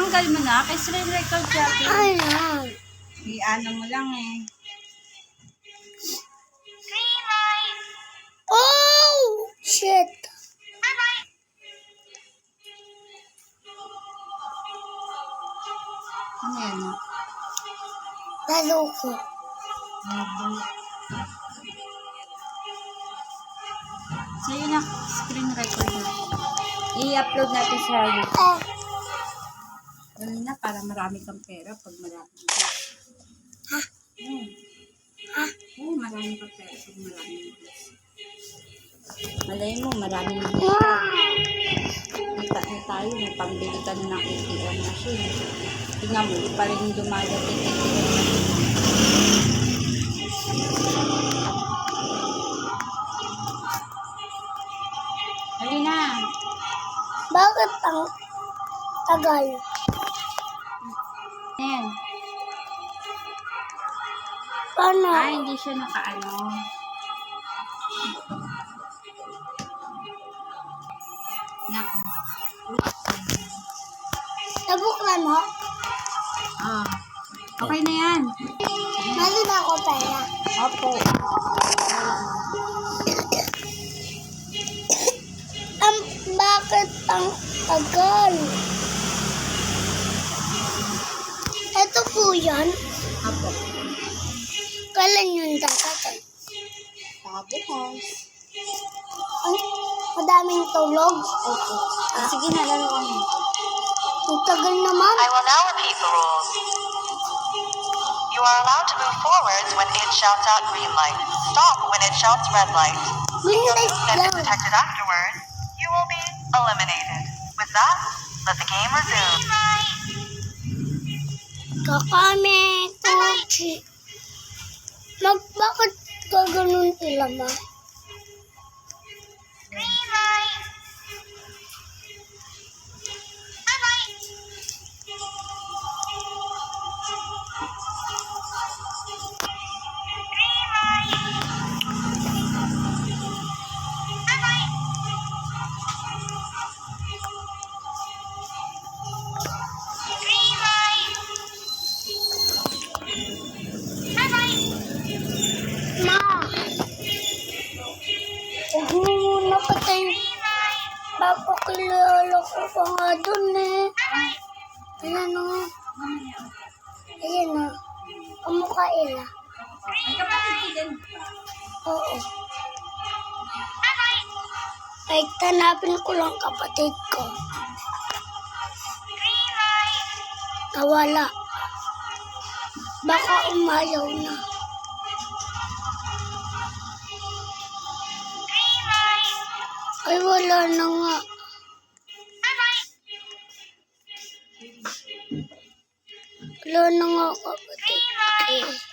Tanggal mo na. Kay screen record dati. Ayan. I-ano mo lang eh. Oh! Shit. Ano yan? Lalo ko. So yun na. Screen record na. I-upload natin sa YouTube. Ah. Ano na, para marami kang pera pag marami. Ha? Ha? Oo, marami kang pera pag marami. Malay mo, marami na pera. Kita na tayo, may pambili ka na ng ATM machine. Tingnan mo, di pa rin dumadating ATM machine. Halina. Bakit ang tagal? Ayan. Paano? Hindi siya nakaano. Nako. Nabuklan mo? Ah. Okay na yan. Mali na ako pera. Opo. Bakit ang tagal? Ito po yan. Opo. Kailan yun dadating? Pabukas. Ay, madaming tulog. Opo. Sige na, laro kami. Ang tagal naman. I will now repeat the rules. You are allowed to move forwards when it shouts out green light. Stop when it shouts red light. Green light If lang. detected afterwards, you will be eliminated. With that, let the game resume. Kakame, kochi. Bakit gaganon sila, ma? Ma! Huwag mo muna patayin. Papakilala ko pa nga dun eh. Ayan o. Ayan o. Kamukha ila. May kapatid ka dyan ba? Oo. Ay, tanapin ko lang kapatid ko. Nawala. Baka umayaw na. Ay, wala na nga. Wala na nga kapatid ko.